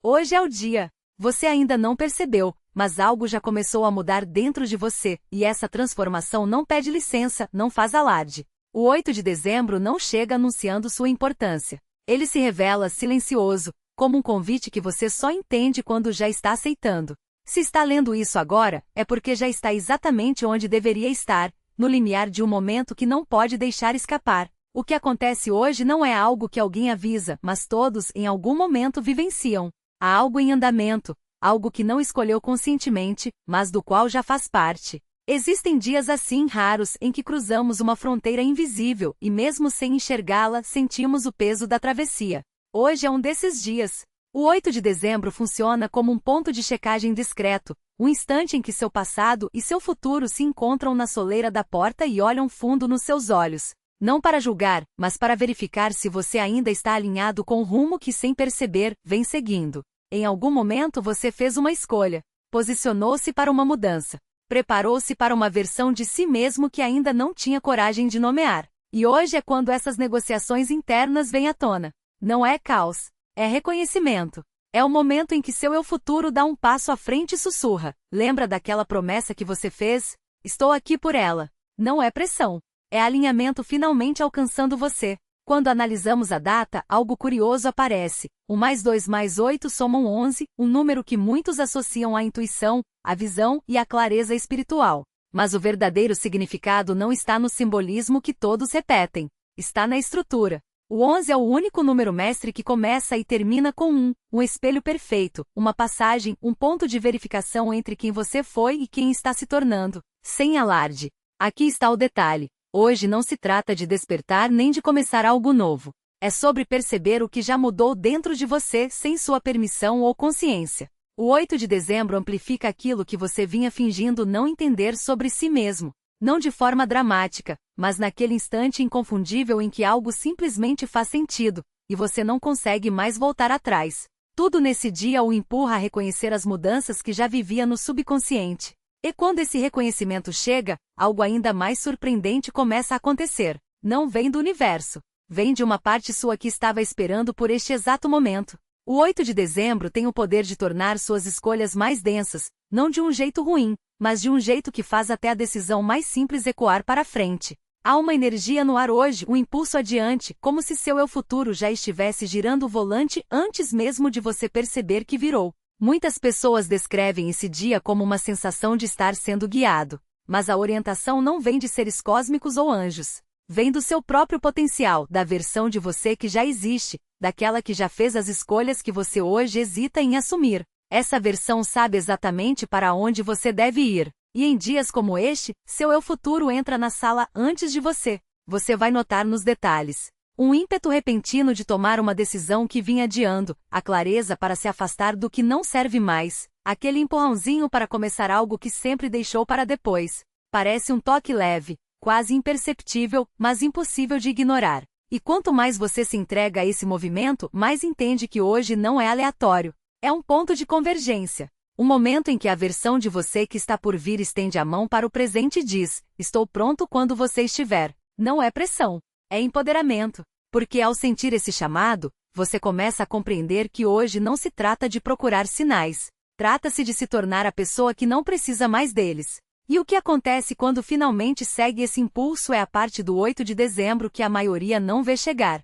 Hoje é o dia. Você ainda não percebeu, mas algo já começou a mudar dentro de você, e essa transformação não pede licença, não faz alarde. O 8 de dezembro não chega anunciando sua importância. Ele se revela silencioso, como um convite que você só entende quando já está aceitando. Se está lendo isso agora, é porque já está exatamente onde deveria estar, no limiar de um momento que não pode deixar escapar. O que acontece hoje não é algo que alguém avisa, mas todos, em algum momento, vivenciam. Há algo em andamento, algo que não escolheu conscientemente, mas do qual já faz parte. Existem dias assim raros em que cruzamos uma fronteira invisível e mesmo sem enxergá-la, sentimos o peso da travessia. Hoje é um desses dias. O 8 de dezembro funciona como um ponto de checagem discreto, um instante em que seu passado e seu futuro se encontram na soleira da porta e olham fundo nos seus olhos. Não para julgar, mas para verificar se você ainda está alinhado com o rumo que, sem perceber, vem seguindo. Em algum momento você fez uma escolha, posicionou-se para uma mudança, preparou-se para uma versão de si mesmo que ainda não tinha coragem de nomear. E hoje é quando essas negociações internas vêm à tona. Não é caos, é reconhecimento. É o momento em que seu eu futuro dá um passo à frente e sussurra. Lembra daquela promessa que você fez? Estou aqui por ela. Não é pressão. É alinhamento finalmente alcançando você. Quando analisamos a data, algo curioso aparece. O mais 2 mais 8 somam 11, um número que muitos associam à intuição, à visão e à clareza espiritual. Mas o verdadeiro significado não está no simbolismo que todos repetem. Está na estrutura. O 11 é o único número mestre que começa e termina com um espelho perfeito, uma passagem, um ponto de verificação entre quem você foi e quem está se tornando. Sem alarde. Aqui está o detalhe. Hoje não se trata de despertar nem de começar algo novo. É sobre perceber o que já mudou dentro de você sem sua permissão ou consciência. O 8 de dezembro amplifica aquilo que você vinha fingindo não entender sobre si mesmo. Não de forma dramática, mas naquele instante inconfundível em que algo simplesmente faz sentido, e você não consegue mais voltar atrás. Tudo nesse dia o empurra a reconhecer as mudanças que já vivia no subconsciente. E quando esse reconhecimento chega, algo ainda mais surpreendente começa a acontecer. Não vem do universo. Vem de uma parte sua que estava esperando por este exato momento. O 8 de dezembro tem o poder de tornar suas escolhas mais densas, não de um jeito ruim, mas de um jeito que faz até a decisão mais simples ecoar para frente. Há uma energia no ar hoje, um impulso adiante, como se seu eu futuro já estivesse girando o volante antes mesmo de você perceber que virou. Muitas pessoas descrevem esse dia como uma sensação de estar sendo guiado, mas a orientação não vem de seres cósmicos ou anjos. Vem do seu próprio potencial, da versão de você que já existe, daquela que já fez as escolhas que você hoje hesita em assumir. Essa versão sabe exatamente para onde você deve ir. E em dias como este, seu eu futuro entra na sala antes de você. Você vai notar nos detalhes. Um ímpeto repentino de tomar uma decisão que vinha adiando, a clareza para se afastar do que não serve mais, aquele empurrãozinho para começar algo que sempre deixou para depois. Parece um toque leve, quase imperceptível, mas impossível de ignorar. E quanto mais você se entrega a esse movimento, mais entende que hoje não é aleatório. É um ponto de convergência. Um momento em que a versão de você que está por vir estende a mão para o presente e diz: estou pronto quando você estiver. Não é pressão. É empoderamento. Porque ao sentir esse chamado, você começa a compreender que hoje não se trata de procurar sinais. Trata-se de se tornar a pessoa que não precisa mais deles. E o que acontece quando finalmente segue esse impulso é a parte do 8 de dezembro que a maioria não vê chegar.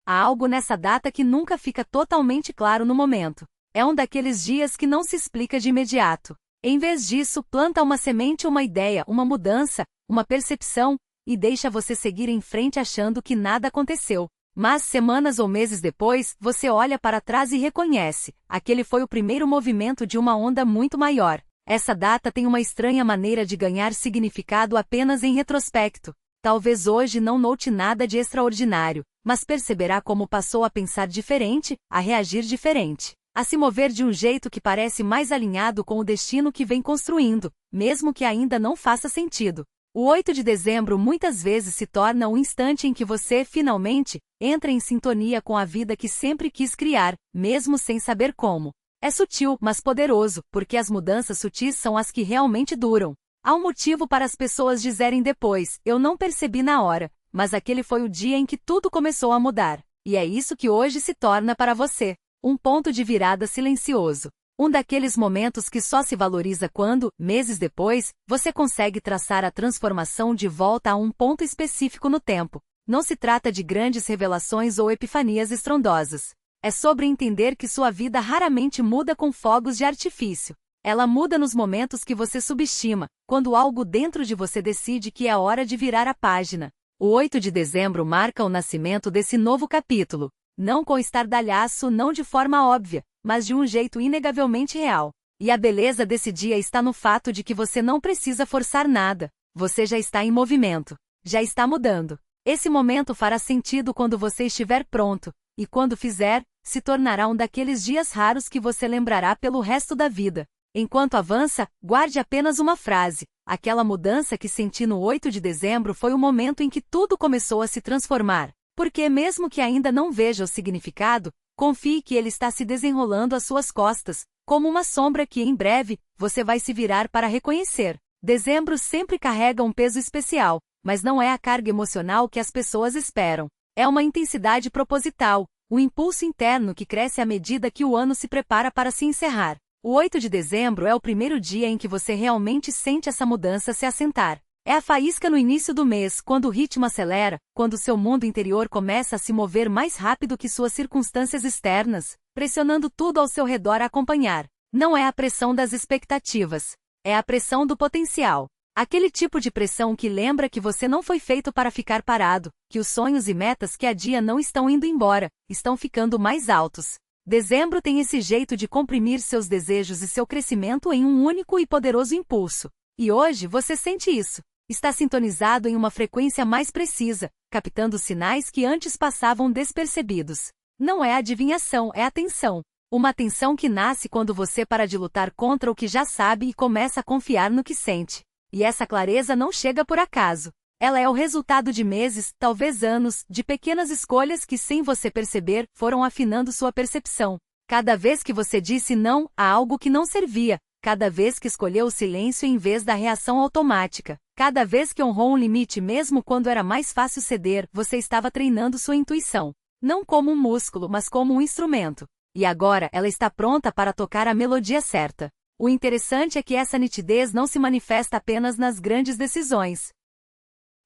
Há algo nessa data que nunca fica totalmente claro no momento. É um daqueles dias que não se explica de imediato. Em vez disso, planta uma semente, uma ideia, uma mudança, uma percepção, e deixa você seguir em frente achando que nada aconteceu. Mas, semanas ou meses depois, você olha para trás e reconhece: aquele foi o primeiro movimento de uma onda muito maior. Essa data tem uma estranha maneira de ganhar significado apenas em retrospecto. Talvez hoje não note nada de extraordinário, mas perceberá como passou a pensar diferente, a reagir diferente, a se mover de um jeito que parece mais alinhado com o destino que vem construindo, mesmo que ainda não faça sentido. O 8 de dezembro muitas vezes se torna um instante em que você, finalmente, entra em sintonia com a vida que sempre quis criar, mesmo sem saber como. É sutil, mas poderoso, porque as mudanças sutis são as que realmente duram. Há um motivo para as pessoas dizerem depois: eu não percebi na hora, mas aquele foi o dia em que tudo começou a mudar. E é isso que hoje se torna para você. Um ponto de virada silencioso. Um daqueles momentos que só se valoriza quando, meses depois, você consegue traçar a transformação de volta a um ponto específico no tempo. Não se trata de grandes revelações ou epifanias estrondosas. É sobre entender que sua vida raramente muda com fogos de artifício. Ela muda nos momentos que você subestima, quando algo dentro de você decide que é hora de virar a página. O 8 de dezembro marca o nascimento desse novo capítulo. Não com estardalhaço, não de forma óbvia, mas de um jeito inegavelmente real. E a beleza desse dia está no fato de que você não precisa forçar nada. Você já está em movimento. Já está mudando. Esse momento fará sentido quando você estiver pronto. E quando fizer, se tornará um daqueles dias raros que você lembrará pelo resto da vida. Enquanto avança, guarde apenas uma frase. Aquela mudança que senti no 8 de dezembro foi o momento em que tudo começou a se transformar. Porque mesmo que ainda não veja o significado, confie que ele está se desenrolando às suas costas, como uma sombra que, em breve, você vai se virar para reconhecer. Dezembro sempre carrega um peso especial, mas não é a carga emocional que as pessoas esperam. É uma intensidade proposital, um impulso interno que cresce à medida que o ano se prepara para se encerrar. O 8 de dezembro é o primeiro dia em que você realmente sente essa mudança se assentar. É a faísca no início do mês, quando o ritmo acelera, quando seu mundo interior começa a se mover mais rápido que suas circunstâncias externas, pressionando tudo ao seu redor a acompanhar. Não é a pressão das expectativas. É a pressão do potencial. Aquele tipo de pressão que lembra que você não foi feito para ficar parado, que os sonhos e metas que adia não estão indo embora, estão ficando mais altos. Dezembro tem esse jeito de comprimir seus desejos e seu crescimento em um único e poderoso impulso. E hoje você sente isso. Está sintonizado em uma frequência mais precisa, captando sinais que antes passavam despercebidos. Não é adivinhação, é atenção. Uma atenção que nasce quando você para de lutar contra o que já sabe e começa a confiar no que sente. E essa clareza não chega por acaso. Ela é o resultado de meses, talvez anos, de pequenas escolhas que, sem você perceber, foram afinando sua percepção. Cada vez que você disse não a algo que não servia, cada vez que escolheu o silêncio em vez da reação automática, cada vez que honrou um limite mesmo quando era mais fácil ceder, você estava treinando sua intuição. Não como um músculo, mas como um instrumento. E agora ela está pronta para tocar a melodia certa. O interessante é que essa nitidez não se manifesta apenas nas grandes decisões.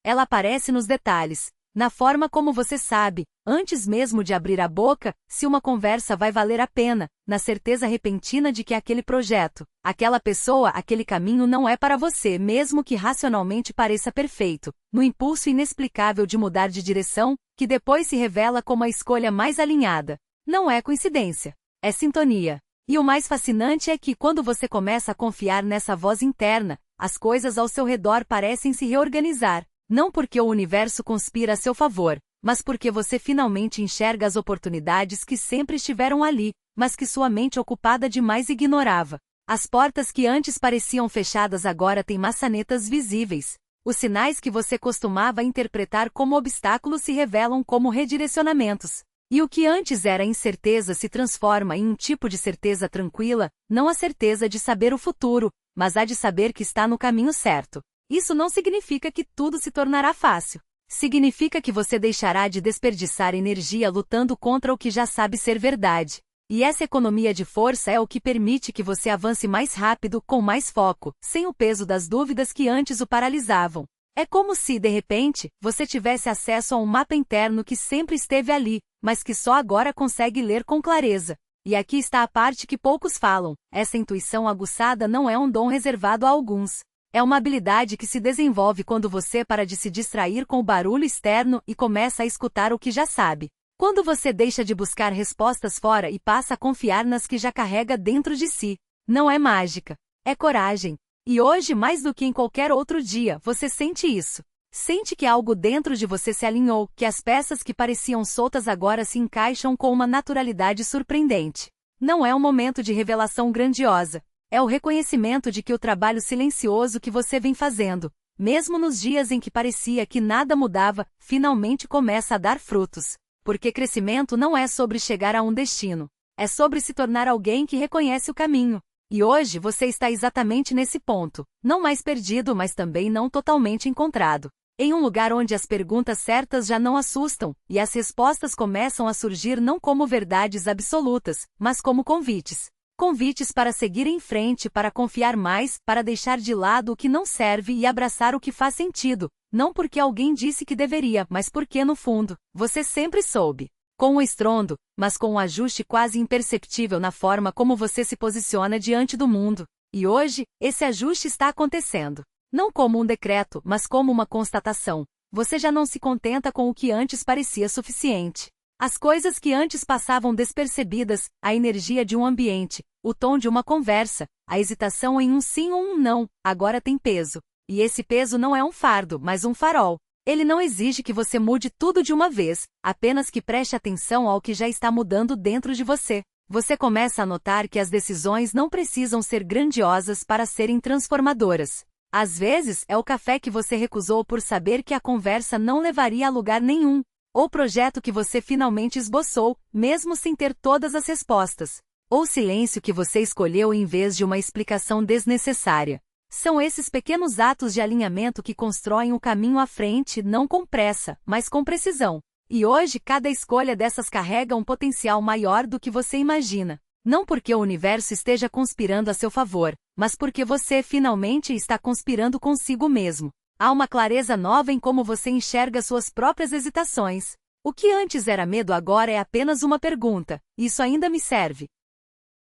Ela aparece nos detalhes, na forma como você sabe, antes mesmo de abrir a boca, se uma conversa vai valer a pena, na certeza repentina de que aquele projeto, aquela pessoa, aquele caminho não é para você, mesmo que racionalmente pareça perfeito, no impulso inexplicável de mudar de direção, que depois se revela como a escolha mais alinhada. Não é coincidência, é sintonia. E o mais fascinante é que quando você começa a confiar nessa voz interna, as coisas ao seu redor parecem se reorganizar. Não porque o universo conspira a seu favor, mas porque você finalmente enxerga as oportunidades que sempre estiveram ali, mas que sua mente ocupada demais ignorava. As portas que antes pareciam fechadas agora têm maçanetas visíveis. Os sinais que você costumava interpretar como obstáculos se revelam como redirecionamentos. E o que antes era incerteza se transforma em um tipo de certeza tranquila, não a certeza de saber o futuro, mas a de saber que está no caminho certo. Isso não significa que tudo se tornará fácil. Significa que você deixará de desperdiçar energia lutando contra o que já sabe ser verdade. E essa economia de força é o que permite que você avance mais rápido, com mais foco, sem o peso das dúvidas que antes o paralisavam. É como se, de repente, você tivesse acesso a um mapa interno que sempre esteve ali, mas que só agora consegue ler com clareza. E aqui está a parte que poucos falam. Essa intuição aguçada não é um dom reservado a alguns. É uma habilidade que se desenvolve quando você para de se distrair com o barulho externo e começa a escutar o que já sabe. Quando você deixa de buscar respostas fora e passa a confiar nas que já carrega dentro de si. Não é mágica. É coragem. E hoje, mais do que em qualquer outro dia, você sente isso. Sente que algo dentro de você se alinhou, que as peças que pareciam soltas agora se encaixam com uma naturalidade surpreendente. Não é um momento de revelação grandiosa. É o reconhecimento de que o trabalho silencioso que você vem fazendo, mesmo nos dias em que parecia que nada mudava, finalmente começa a dar frutos. Porque crescimento não é sobre chegar a um destino. É sobre se tornar alguém que reconhece o caminho. E hoje você está exatamente nesse ponto. Não mais perdido, mas também não totalmente encontrado. Em um lugar onde as perguntas certas já não assustam, e as respostas começam a surgir não como verdades absolutas, mas como convites. Convites para seguir em frente, para confiar mais, para deixar de lado o que não serve e abraçar o que faz sentido, não porque alguém disse que deveria, mas porque no fundo, você sempre soube. Com um estrondo, mas com um ajuste quase imperceptível na forma como você se posiciona diante do mundo. E hoje, esse ajuste está acontecendo. Não como um decreto, mas como uma constatação. Você já não se contenta com o que antes parecia suficiente. As coisas que antes passavam despercebidas, a energia de um ambiente, o tom de uma conversa, a hesitação em um sim ou um não, agora tem peso. E esse peso não é um fardo, mas um farol. Ele não exige que você mude tudo de uma vez, apenas que preste atenção ao que já está mudando dentro de você. Você começa a notar que as decisões não precisam ser grandiosas para serem transformadoras. Às vezes, é o café que você recusou por saber que a conversa não levaria a lugar nenhum, ou o projeto que você finalmente esboçou, mesmo sem ter todas as respostas, ou o silêncio que você escolheu em vez de uma explicação desnecessária. São esses pequenos atos de alinhamento que constroem o caminho à frente, não com pressa, mas com precisão. E hoje, cada escolha dessas carrega um potencial maior do que você imagina. Não porque o universo esteja conspirando a seu favor, mas porque você finalmente está conspirando consigo mesmo. Há uma clareza nova em como você enxerga suas próprias hesitações. O que antes era medo agora é apenas uma pergunta: isso ainda me serve?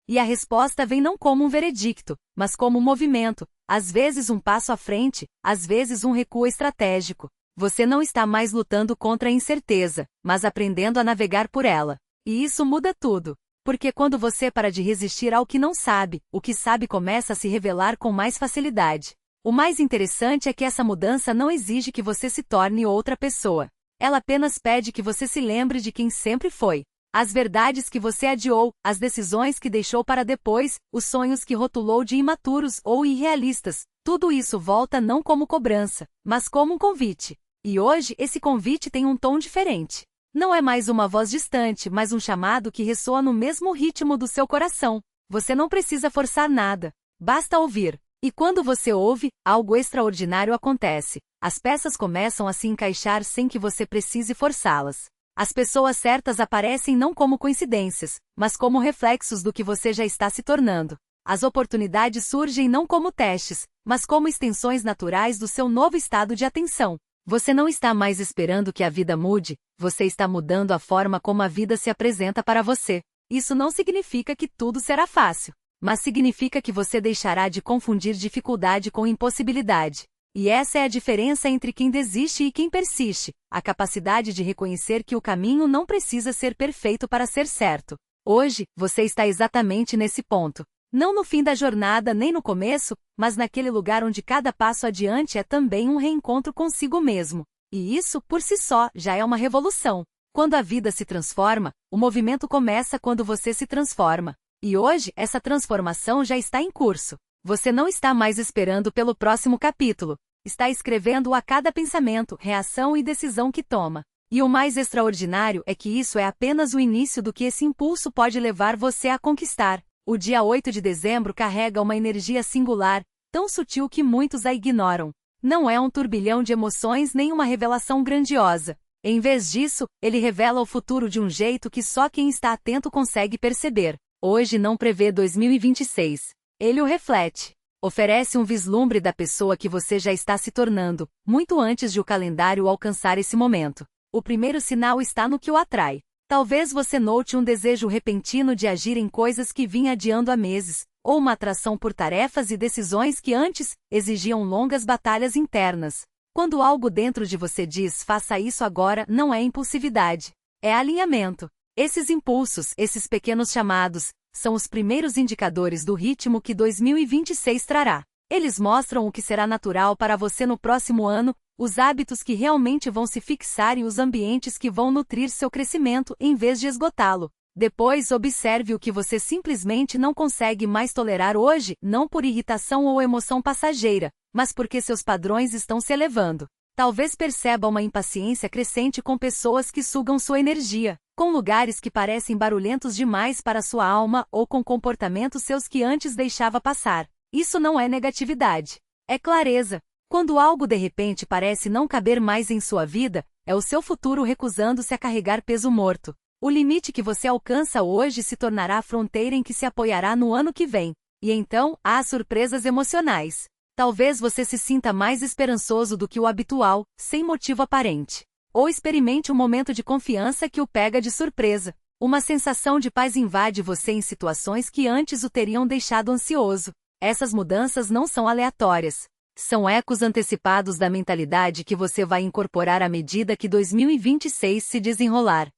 E a resposta vem não como um veredicto, mas como um movimento, às vezes um passo à frente, às vezes um recuo estratégico. Você não está mais lutando contra a incerteza, mas aprendendo a navegar por ela. E isso muda tudo. Porque quando você para de resistir ao que não sabe, o que sabe começa a se revelar com mais facilidade. O mais interessante é que essa mudança não exige que você se torne outra pessoa. Ela apenas pede que você se lembre de quem sempre foi. As verdades que você adiou, as decisões que deixou para depois, os sonhos que rotulou de imaturos ou irrealistas, tudo isso volta não como cobrança, mas como um convite. E hoje esse convite tem um tom diferente. Não é mais uma voz distante, mas um chamado que ressoa no mesmo ritmo do seu coração. Você não precisa forçar nada. Basta ouvir. E quando você ouve, algo extraordinário acontece. As peças começam a se encaixar sem que você precise forçá-las. As pessoas certas aparecem não como coincidências, mas como reflexos do que você já está se tornando. As oportunidades surgem não como testes, mas como extensões naturais do seu novo estado de atenção. Você não está mais esperando que a vida mude, você está mudando a forma como a vida se apresenta para você. Isso não significa que tudo será fácil, mas significa que você deixará de confundir dificuldade com impossibilidade. E essa é a diferença entre quem desiste e quem persiste, a capacidade de reconhecer que o caminho não precisa ser perfeito para ser certo. Hoje, você está exatamente nesse ponto. Não no fim da jornada nem no começo, mas naquele lugar onde cada passo adiante é também um reencontro consigo mesmo. E isso, por si só, já é uma revolução. Quando a vida se transforma, o movimento começa quando você se transforma. E hoje, essa transformação já está em curso. Você não está mais esperando pelo próximo capítulo. Está escrevendo a cada pensamento, reação e decisão que toma. E o mais extraordinário é que isso é apenas o início do que esse impulso pode levar você a conquistar. O dia 8 de dezembro carrega uma energia singular, tão sutil que muitos a ignoram. Não é um turbilhão de emoções nem uma revelação grandiosa. Em vez disso, ele revela o futuro de um jeito que só quem está atento consegue perceber. Hoje não prevê 2026. Ele o reflete. Oferece um vislumbre da pessoa que você já está se tornando, muito antes de o calendário alcançar esse momento. O primeiro sinal está no que o atrai. Talvez você note um desejo repentino de agir em coisas que vinha adiando há meses, ou uma atração por tarefas e decisões que antes exigiam longas batalhas internas. Quando algo dentro de você diz faça isso agora, não é impulsividade. É alinhamento. Esses impulsos, esses pequenos chamados, são os primeiros indicadores do ritmo que 2026 trará. Eles mostram o que será natural para você no próximo ano, os hábitos que realmente vão se fixar e os ambientes que vão nutrir seu crescimento em vez de esgotá-lo. Depois observe o que você simplesmente não consegue mais tolerar hoje, não por irritação ou emoção passageira, mas porque seus padrões estão se elevando. Talvez perceba uma impaciência crescente com pessoas que sugam sua energia, com lugares que parecem barulhentos demais para sua alma ou com comportamentos seus que antes deixava passar. Isso não é negatividade. É clareza. Quando algo de repente parece não caber mais em sua vida, é o seu futuro recusando-se a carregar peso morto. O limite que você alcança hoje se tornará a fronteira em que se apoiará no ano que vem. E então, há surpresas emocionais. Talvez você se sinta mais esperançoso do que o habitual, sem motivo aparente. Ou experimente um momento de confiança que o pega de surpresa. Uma sensação de paz invade você em situações que antes o teriam deixado ansioso. Essas mudanças não são aleatórias. São ecos antecipados da mentalidade que você vai incorporar à medida que 2026 se desenrolar.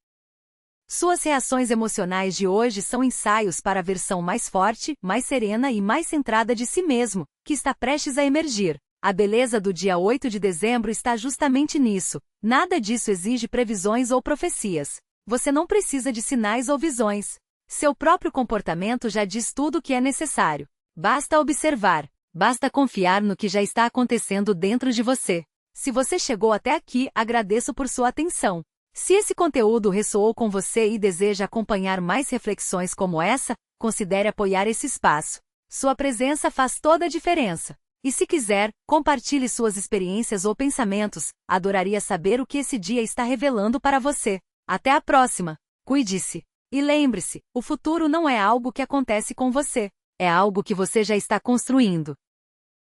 Suas reações emocionais de hoje são ensaios para a versão mais forte, mais serena e mais centrada de si mesmo, que está prestes a emergir. A beleza do dia 8 de dezembro está justamente nisso. Nada disso exige previsões ou profecias. Você não precisa de sinais ou visões. Seu próprio comportamento já diz tudo o que é necessário. Basta observar. Basta confiar no que já está acontecendo dentro de você. Se você chegou até aqui, agradeço por sua atenção. Se esse conteúdo ressoou com você e deseja acompanhar mais reflexões como essa, considere apoiar esse espaço. Sua presença faz toda a diferença. E se quiser, compartilhe suas experiências ou pensamentos. Adoraria saber o que esse dia está revelando para você. Até a próxima. Cuide-se. E lembre-se, o futuro não é algo que acontece com você. É algo que você já está construindo.